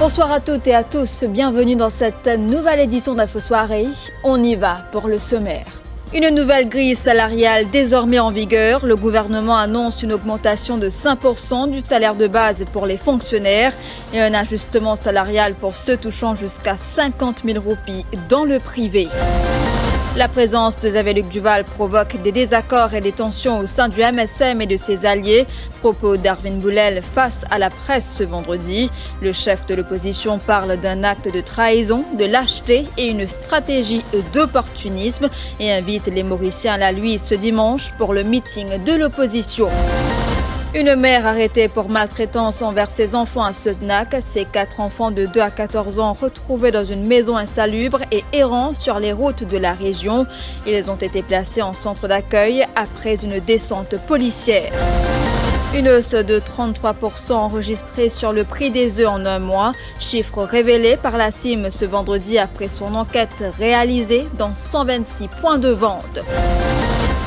Bonsoir à toutes et à tous, bienvenue dans cette nouvelle édition d'Info Soirée. On y va pour le sommaire. Une nouvelle grille salariale désormais en vigueur. Le gouvernement annonce une augmentation de 5% du salaire de base pour les fonctionnaires et un ajustement salarial pour ceux touchant jusqu'à 50 000 roupies dans le privé. La présence de Xavier-Luc Duval provoque des désaccords et des tensions au sein du MSM et de ses alliés. Propos d'Arvin Boulel face à la presse ce vendredi. Le chef de l'opposition parle d'un acte de trahison, de lâcheté et une stratégie d'opportunisme et invite les Mauriciens à la lui ce dimanche pour le meeting de l'opposition. Une mère arrêtée pour maltraitance envers ses enfants à Sednac. Ses 4 enfants de 2 à 14 ans retrouvés dans une maison insalubre et errant sur les routes de la région. Ils ont été placés en centre d'accueil après une descente policière. Une hausse de 33% enregistrée sur le prix des œufs en un mois. Chiffre révélé par la CIM ce vendredi après son enquête réalisée dans 126 points de vente.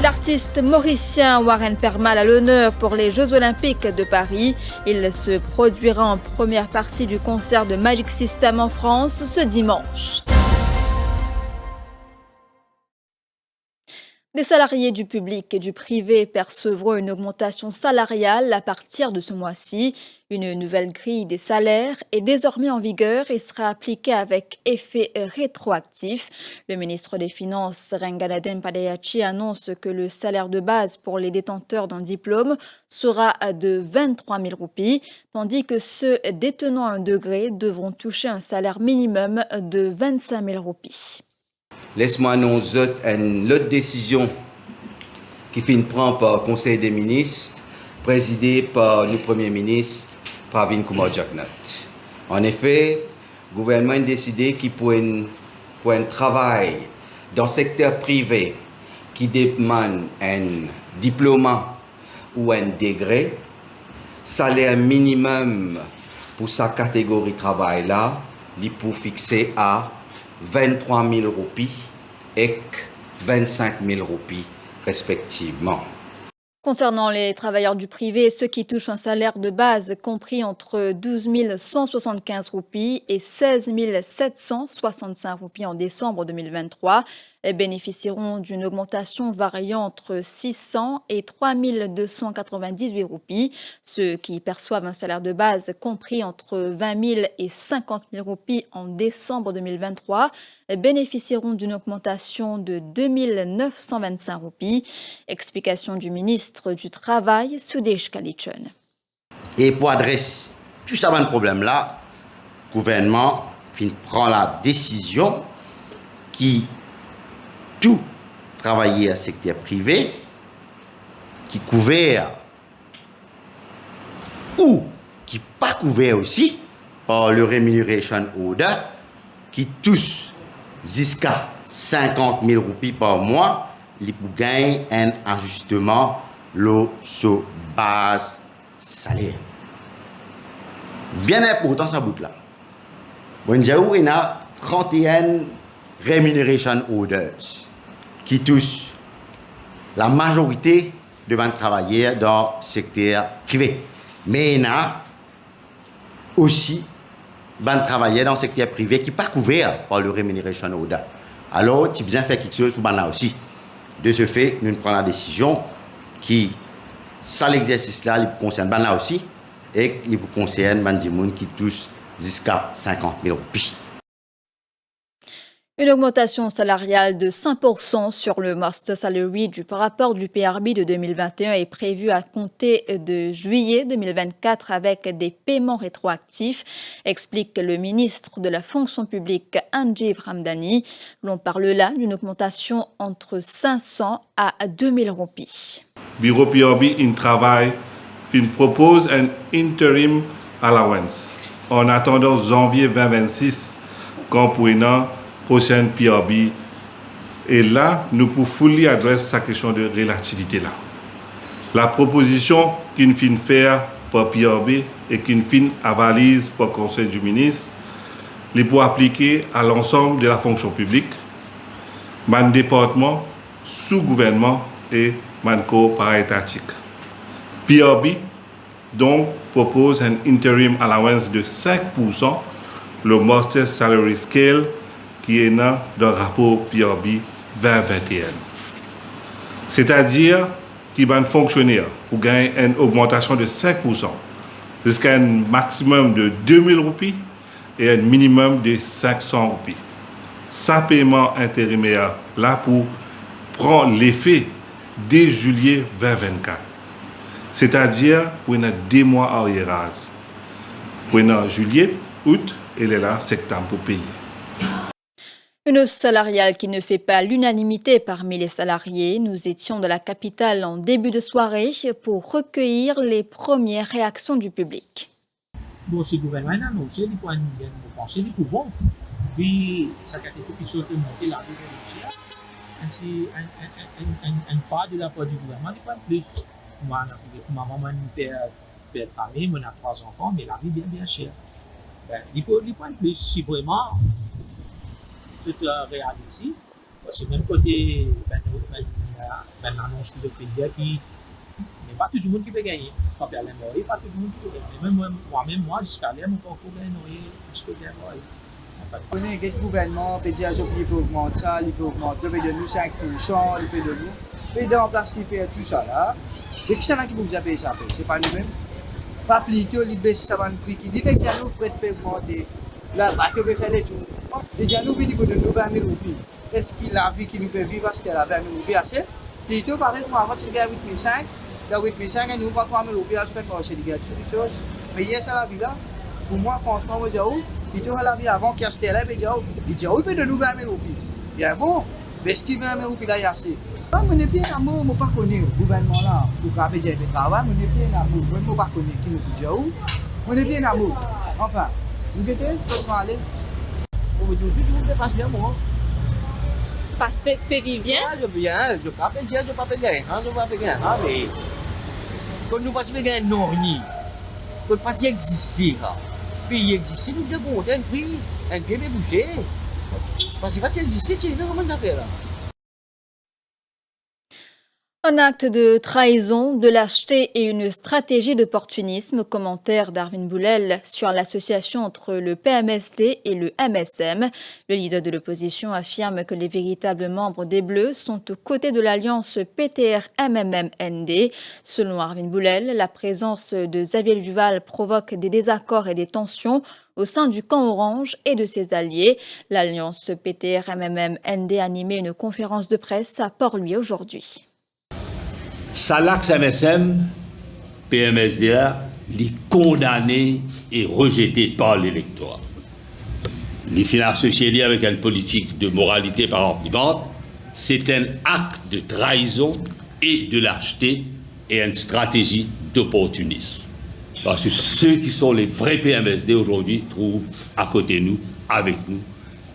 L'artiste mauricien Warren Permal à l'honneur pour les Jeux Olympiques de Paris. Il se produira en première partie du concert de Magic System en France ce dimanche. Des salariés du public et du privé percevront une augmentation salariale à partir de ce mois-ci. Une nouvelle grille des salaires est désormais en vigueur et sera appliquée avec effet rétroactif. Le ministre des Finances, Rengaladem Padayachi, annonce que le salaire de base pour les détenteurs d'un diplôme sera de 23 000 roupies, tandis que ceux détenant un degré devront toucher un salaire minimum de 25 000 roupies. Laisse-moi annoncer une autre décision qui finit prendre par le Conseil des ministres, présidé par le Premier ministre Pravin Kumar Jagnnath. En effet, le gouvernement a décidé qu'il pour un travail dans le secteur privé qui demande un diplôme ou un degré, salaire minimum pour sa catégorie de travail là, il pour fixer à 23 000 roupies et 25 000 roupies respectivement. Concernant les travailleurs du privé, ceux qui touchent un salaire de base compris entre 12 175 roupies et 16 765 roupies en décembre 2023 bénéficieront d'une augmentation variant entre 600 et 3 298 roupies. Ceux qui perçoivent un salaire de base compris entre 20 000 et 50 000 roupies en décembre 2023 bénéficieront d'une augmentation de 2 925 roupies. Explication du ministre du Travail, Sudesh Kalichon. Et pour adresser tout ça, le problème-là, le gouvernement prend la décision qui tout travailler à secteur privé, qui couvert ou qui pas couvert aussi par le Remuneration Order, qui touche jusqu'à 50 000 roupies par mois, il peut gagner un ajustement sur base salaire. Bien important ça bout là. Bon, il y a 31 Remuneration Orders qui touchent la majorité de mes travailleurs dans le secteur privé. Mais il y a aussi des travailleurs dans le secteur privé qui ne sont pas couverts par le Remuneration Order. Alors, tu as besoin de faire quelque chose pour là aussi. De ce fait, nous prenons la décision qui, ça l'exercice-là, il concerne là aussi et il concerne les gens qui touchent jusqu'à 50 000 roupies. Une augmentation salariale de 5% sur le Master Salary par rapport du PRB de 2021 est prévue à compter de juillet 2024 avec des paiements rétroactifs, explique le ministre de la fonction publique Anjeev Ramdhani. L'on parle là d'une augmentation entre 500 à 2000 roupies. Bureau PRB in travail propose un interim allowance en attendant janvier 2026 comprenant prochaine PRB. Et là, nous pouvons fully adresser sa question de relativité là. La proposition qu'une fin faire par PRB et qu'une fin avalise par le Conseil du ministre, les pour appliquer à l'ensemble de la fonction publique, man département, sous-gouvernement et man corps para-étatique. PRB donc propose un interim allowance de 5% le Master Salary Scale qui est dans le rapport PRB 2021. C'est-à-dire qu'il va fonctionner pour gagner une augmentation de 5% jusqu'à un maximum de 2000 roupies et un minimum de 500 roupies. Ça paiement intérimaire là pour prendre l'effet dès juillet 2024. C'est-à-dire pour une 2 mois arrière. Pour une juillet, août et là septembre pour payer. Une hausse salariale qui ne fait pas l'unanimité parmi les salariés. Nous étions de la capitale en début de soirée pour recueillir les premières réactions du public. Bon, c'est le gouvernement qui a annoncé, il faut penser pour bon. Puis, ça a été tout qui monter la vie de l'État. Ainsi, un pas de la part du gouvernement, il pas plus. Ma maman m'a fait père de famille, on a 3 enfants, mais la vie est bien chère. Il faut plus, si vraiment. Tout réalisé, parce que même côté l'annonce de Fédia qui n'est pas tout le monde qui peut gagner. Pas tout le monde qui peut gagner. Même moi, jusqu'à là, je ne peux pas gagner jusqu'à là. On a un gouvernement peut dire qu'il peut augmenter ça, il peut augmenter, il peut donner 5%, il peut donner. Il peut remplacer tout ça là. Et qui c'est qui peut vous payer ça? C'est pas nous-mêmes. Pas plutôt, il baisse ça le prix qui dit que nous frais peut augmenter. Là, bateau peut faire les tours. Et déjà, nous, il faut donner 20 000 roupies. Est-ce qu'il a vie qui nous peut vivre, c'était la 20 000 roupies assez? Plutôt, pareil, moi, avant, tu regardes 8 500, dans 8 500, nous, pas 3 000 roupies, je fais marcher des gars, des choses. Mais hier, ça la vie là. Pour moi, franchement, je dis, oh, plutôt à la vie avant qu'il y a c'était là, il dit, oh, il peut donner 20 000 roupies. Bien bon, mais est-ce qu'il 20 000 roupies là, il y a assez? On est bien amour, je ne pas connaître le gouvernement là, pour qu'on fasse du travail, on est bien amour, je ne pas connaître qui nous dit, oh, on est bien amour. Enfin, vous guettez, vous pouvez aller. Tout le monde passe bien, moi. Passe vivre bien? Je viens, je ne peux pas payer, je ne peux pas payer, je ne peux pas payer, mais quand nous passons payer un orni, quand nous passons exister, puis il existe, nous devons un fruit, un bébé bouché. Parce que quand il existe, c'est une comment faire là. Un acte de trahison, de lâcheté et une stratégie d'opportunisme. Commentaire d'Arvin Boulel sur l'association entre le PMSD et le MSM. Le leader de l'opposition affirme que les véritables membres des Bleus sont aux côtés de l'alliance PTR-MMM-ND. Selon Arvin Boulel, la présence de Xavier Duval provoque des désaccords et des tensions au sein du camp orange et de ses alliés. L'alliance PTR-MMM-ND a animé une conférence de presse à Port-Louis aujourd'hui. Salax MSM, PMSDA, les condamnés et rejetés par l'électorat. Les finances associées avec une politique de moralité par emplivante, c'est un acte de trahison et de lâcheté et une stratégie d'opportunisme. Parce que ceux qui sont les vrais PMSD aujourd'hui trouvent à côté de nous, avec nous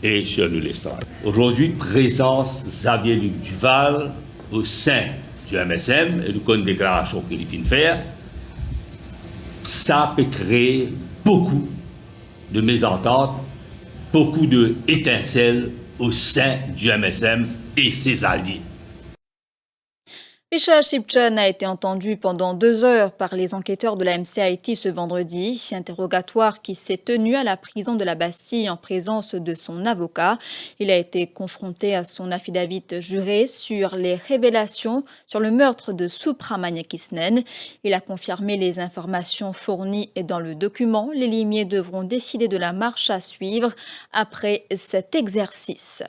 et sur nous l'estrade. Aujourd'hui, présence Xavier Luc Duval au sein du MSM, et nous connaissons une déclaration qu'il vient de faire, ça peut créer beaucoup de mésententes, beaucoup d'étincelles au sein du MSM et ses alliés. Michel Shipton a été entendu pendant 2 heures par les enquêteurs de la MC-Haïti ce vendredi. Interrogatoire qui s'est tenu à la prison de la Bastille en présence de son avocat. Il a été confronté à son affidavit juré sur les révélations sur le meurtre de Supramania Kisnen. Il a confirmé les informations fournies dans le document. Les limiers devront décider de la marche à suivre après cet exercice.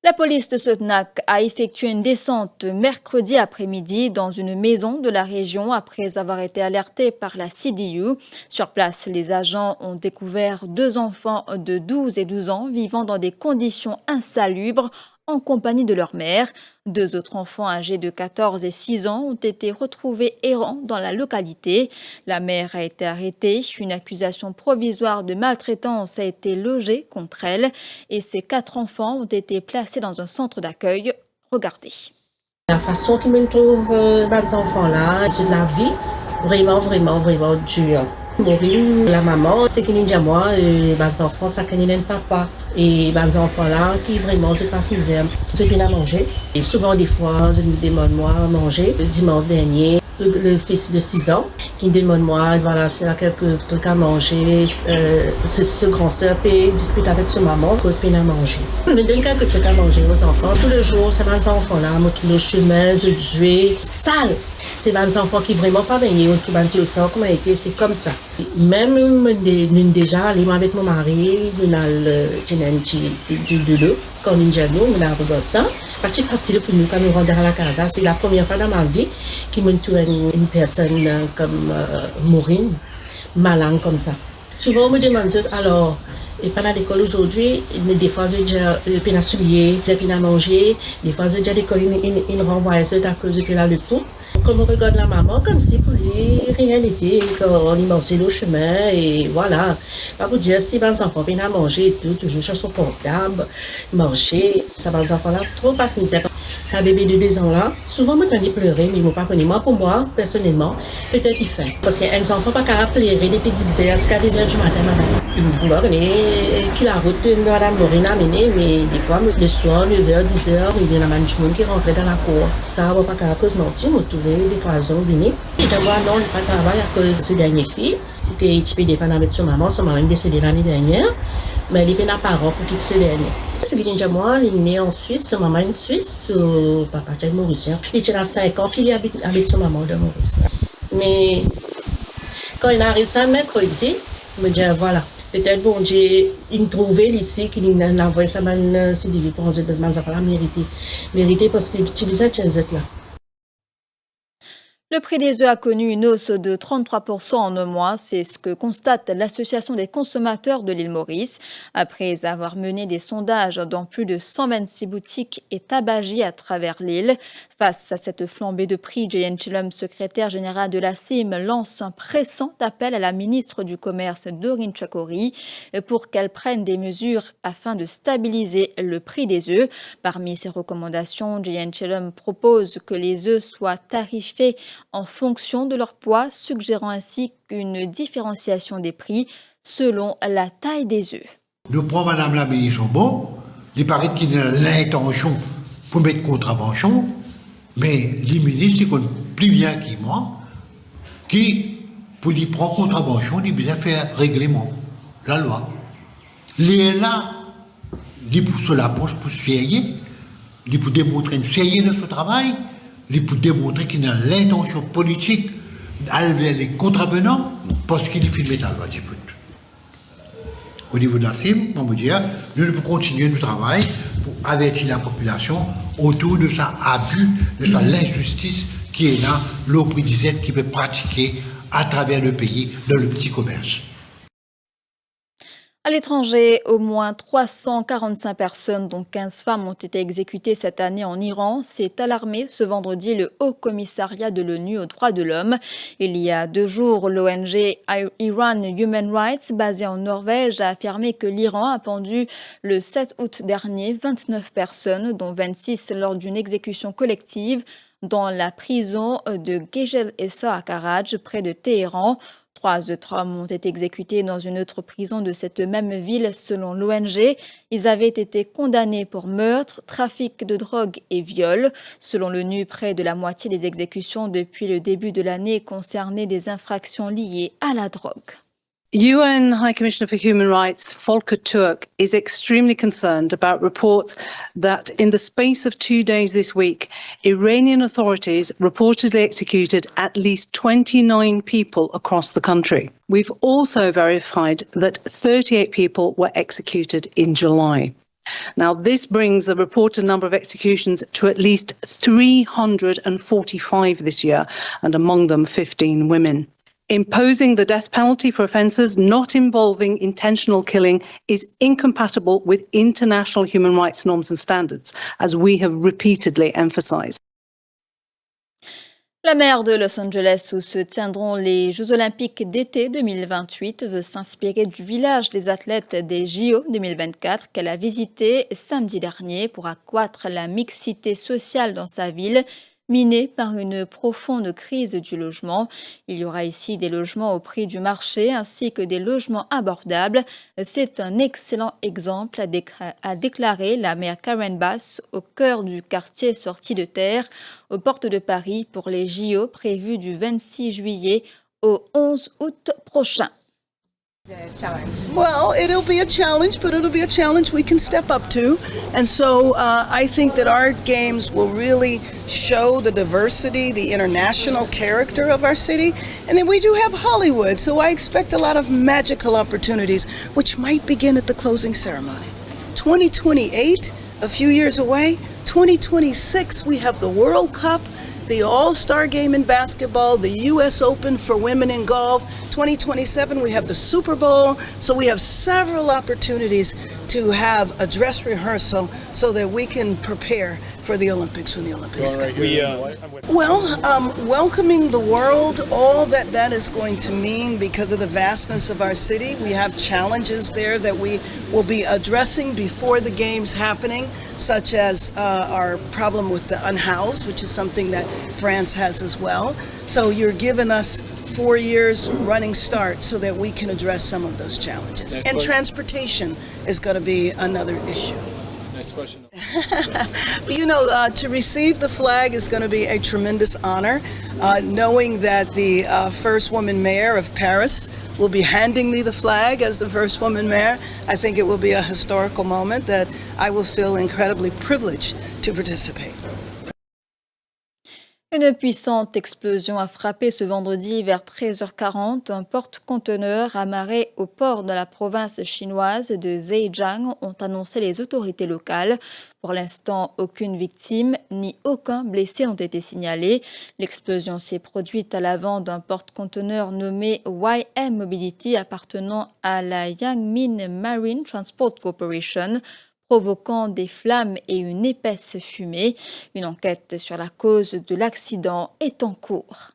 La police de Sotnak a effectué une descente mercredi après-midi dans une maison de la région après avoir été alerté par la CDU. Sur place, les agents ont découvert 2 enfants de 12 et 12 ans vivant dans des conditions insalubres en compagnie de leur mère. 2 autres enfants âgés de 14 et 6 ans ont été retrouvés errants dans la localité. La mère a été arrêtée. Une accusation provisoire de maltraitance a été logée contre elle et ses 4 enfants ont été placés dans un centre d'accueil. Regardez. La façon qu'ils me trouvent les enfants là, c'est de la vie vraiment dure. Maureen, la maman, c'est qu'il y a moi, les enfants, ça connaît le papa. Et les enfants là, qui vraiment se passent misère, ce qu'ils ont mangé. Et souvent, des fois, je me demande moi à manger. Le dimanche dernier, le fils de 6 ans, qui me demande moi, voilà, s'il a quelque truc à manger. Ce grand soeur peut discuter avec sa maman, cause qu'il a mangé. Je me donne quelque truc à manger aux enfants. Tous les jours, c'est les enfants là, me trouvent le chemin, je jouer, sale. C'est les enfants qui vraiment pas baigné, on trouve un peu ça, comment été, c'est comme ça. Même nous déjà allé avec mon mari, nous avons un petit de l'eau, quand nous avons regardé ça. C'est facile pour nous quand nous rentrons à la casa. C'est la première fois dans ma vie que je trouve une personne comme Maureen, malade comme ça. Souvent on me demande, alors, et pendant l'école aujourd'hui, des fois je dis, puis à soulier, puis à manger, des fois je dis à l'école, ils renvoient à cause de là le coup. Comme on regarde la maman, comme si pour lui, rien n'était, quand il marchait le chemin, et voilà. Pas pour dire, si les enfants viennent à manger et tout, toujours sur son portable, marcher, ça va les enfants là, trop passer misère. C'est un bébé de 2 ans là, souvent, moi, j'en ai pleuré, mais ils m'ont pas connu. Moi, pour moi, personnellement, peut-être qu'il fait. Parce qu'il y a un enfant pas capable de pleurer depuis 10h jusqu'à 2h du matin, madame. Vous voyez, qui la route de madame Maureen a mené, mais des fois, le soir, 9h, 10h, il y a un monde qui rentrait dans la cour. Ça va pas capable de mentir, me trouver des 3 ans venus. Et je vois, non, il pas travail à cause de ce dernier fille. Que tu peux défendre avec son maman est décédée l'année dernière, mais il est pas parent pour quitter ce dernier. C'est qu'il y a moi, il est né en Suisse, son maman est en Suisse, papa est mauricien. Il a 5 ans qu'il habite avec son maman de Maurice. Mais quand il arrive ça mercredi, il me dit voilà, peut-être bon Dieu, il trouvait ici qu'il a envoyé sa main, si il pour nous pas mérité parce qu'il utilise cette chose là. Le prix des œufs a connu une hausse de 33% en un mois. C'est ce que constate l'Association des consommateurs de l'île Maurice. Après avoir mené des sondages dans plus de 126 boutiques et tabagies à travers l'île. Face à cette flambée de prix, J.N. Chillum, secrétaire général de la CIM, lance un pressant appel à la ministre du Commerce, Doreen Chakori, pour qu'elle prenne des mesures afin de stabiliser le prix des œufs. Parmi ses recommandations, J.N. Chillum propose que les œufs soient tarifés en fonction de leur poids, suggérant ainsi une différenciation des prix selon la taille des œufs. Nous prenons Mme la ministre bon, il paraît qu'il a l'intention pour mettre contravention, mais les ministres, ils connaissent plus bien que moi, qui, pour lui prendre contravention, il besoin faire règlement, la loi. Les là, il pour se la poche pour sérieux, il pour démontrer une sérieux de ce travail, il pour démontrer qu'il a l'intention politique d'enlever les contravenants parce qu'il filme la loi Djibouti. Au niveau de la CIM, on peut dire, nous devons continuer notre travail pour avertir la population autour de ça abus, de ça l'injustice qui est là, l'opprimation qui peut pratiquer à travers le pays dans le petit commerce. À l'étranger, au moins 345 personnes, dont 15 femmes, ont été exécutées cette année en Iran. C'est alarmé ce vendredi le Haut Commissariat de l'ONU aux droits de l'homme. Il y a 2 jours, l'ONG Iran Human Rights, basée en Norvège, a affirmé que l'Iran a pendu le 7 août dernier 29 personnes, dont 26 lors d'une exécution collective dans la prison de Gejel Essa à Karaj, près de Téhéran. 3 autres hommes ont été exécutés dans une autre prison de cette même ville selon l'ONG. Ils avaient été condamnés pour meurtre, trafic de drogue et viol. Selon l'ONU, près de la moitié des exécutions depuis le début de l'année concernaient des infractions liées à la drogue. UN High Commissioner for Human Rights Volker Turk is extremely concerned about reports that in the space of 2 days this week, Iranian authorities reportedly executed at least 29 people across the country. We've also verified that 38 people were executed in July. Now, this brings the reported number of executions to at least 345 this year, and among them 15 women. Imposing the death penalty for offences not involving intentional killing is incompatible with international human rights norms and standards, as we have repeatedly emphasised. La maire de Los Angeles, où se tiendront les Jeux olympiques d'été 2028, veut s'inspirer du village des athlètes des JO 2024 qu'elle a visité samedi dernier pour accroître la mixité sociale dans sa ville. miné par une profonde crise du logement. Il y aura ici des logements au prix du marché ainsi que des logements abordables. C'est un excellent exemple, a déclaré la maire Karen Bass au cœur du quartier sorti de terre aux portes de Paris pour les JO prévus du 26 juillet au 11 août prochain. Well, it'll be a challenge, but it'll be a challenge we can step up to. And so I think that our games will really show the diversity, the international character of our city. And then we do have Hollywood, so I expect a lot of magical opportunities, which might begin at the closing ceremony. 2028, a few years away. 2026, we have the World Cup, the All-Star Game in basketball, the U.S. Open for women in golf. 2027, we have the Super Bowl. So we have several opportunities to have a dress rehearsal so that we can prepare for the Olympics when the Olympics come. Well, welcoming the world, all that is going to mean because of the vastness of our city. We have challenges there that we will be addressing before the games happening, such as our problem with the unhoused, which is something that France has as well. So you're giving us 4 years running start so that we can address some of those challenges. And transportation is going to be another issue. Next question. You know, to receive the flag is going to be a tremendous honor. Knowing that the first woman mayor of Paris will be handing me the flag as the first woman mayor, I think it will be a historical moment that I will feel incredibly privileged to participate. Une puissante explosion a frappé ce vendredi vers 13h40 un porte-conteneur amarré au port de la province chinoise de Zhejiang, ont annoncé les autorités locales. Pour l'instant, aucune victime ni aucun blessé n'ont été signalés. L'explosion s'est produite à l'avant d'un porte-conteneur nommé YM Mobility appartenant à la Yangmin Marine Transport Corporation, provoquant des flammes et une épaisse fumée. Une enquête sur la cause de l'accident est en cours.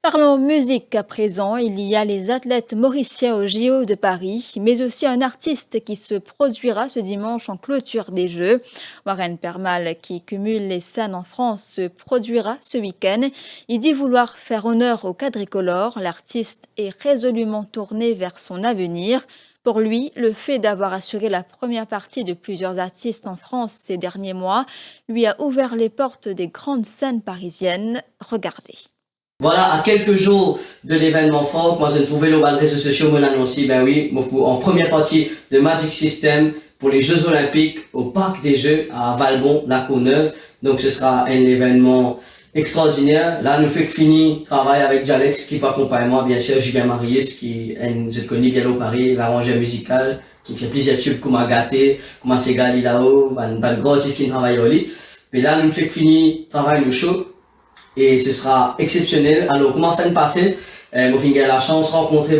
Parlons musique à présent. Il y a les athlètes mauriciens au JO de Paris, mais aussi un artiste qui se produira ce dimanche en clôture des Jeux. Warren Permal, qui cumule les scènes en France, se produira ce week-end. Il dit vouloir faire honneur au quadricolore. L'artiste est résolument tourné vers son avenir. Pour lui, le fait d'avoir assuré la première partie de plusieurs artistes en France ces derniers mois lui a ouvert les portes des grandes scènes parisiennes. Regardez. Voilà, à quelques jours de l'événement fort, moi j'ai trouvé le réseaux sociaux m'ont annoncé, ben oui, en première partie de Magic System pour les Jeux Olympiques au Parc des Jeux à Valbon, la Courneuve. Donc ce sera un événement extraordinaire. Là, nous fait que fini travail avec Jalex qui va accompagner moi, bien sûr, Julien Marius qui je connais bien au Paris, l'arrangeur musical, qui fait plusieurs tubes comme Agaté, comme Segali là-haut, un gros artiste qui travaille au lit. Mais là, nous fait que fini travail nous chaud et ce sera exceptionnel. Alors, comment ça nous passer? Moi, j'ai la chance de rencontrer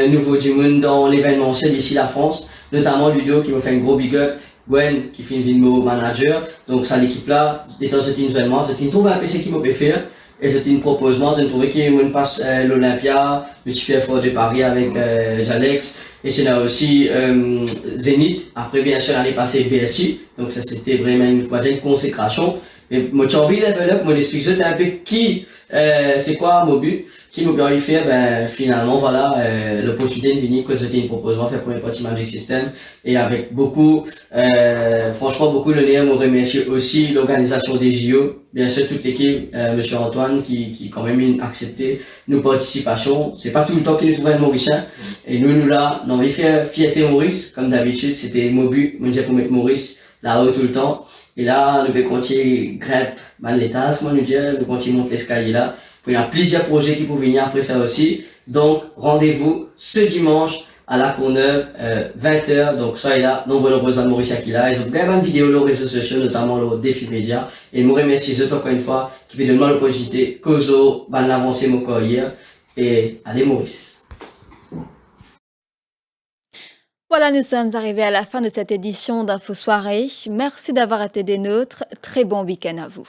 nouveau du monde dans l'événementiel d'ici la France, notamment Ludo qui m'a fait un gros big up. Gwen qui fait une vidéo manager, donc ça l'équipe là, étant c'était une événement, c'était une trouve un PC qui m'a fait faire, et c'était une proposition, j'ai trouvé qu'il me passe l'Olympia, le TFF de Paris avec Jalex, et c'est là aussi Zénith, après bien sûr l'année passée BSI, donc ça c'était vraiment une consécration. Mais moi j'ai envie de level up, mon esprit c'est un peu qui, c'est quoi mon but, qui m'a bien fait, ben finalement voilà, l'opportunité de venir, que c'était une proposition, faire première partie Magic System, et avec beaucoup, franchement beaucoup l'honneur, me remercier aussi l'organisation des JO, bien sûr toute l'équipe, monsieur Antoine qui quand même accepté nos participations, c'est pas tout le temps qu'il nous trouvait le Mauricien, et nous là, on a envie de faire fierté Maurice, comme d'habitude, c'était mon but, mon dire pour mettre Maurice là-haut tout le temps. Et là, nous devons continuer grimper les tasses, nous devons continuer monter l'escalier là. Il y a plusieurs projets qui peuvent venir après ça aussi. Donc, rendez-vous ce dimanche à la Courneuve, 20h. Donc, soyez là, nombreux de Maurice qui là. Ils ont quand même une vidéo sur les réseaux sociaux, notamment le défi média. Et nous remercie encore une fois qui peut donner l'opportunité qu'aux l'avancée mon carrière. Et allez Maurice. Voilà, nous sommes arrivés à la fin de cette édition d'Info Soirée. Merci d'avoir été des nôtres. Très bon week-end à vous.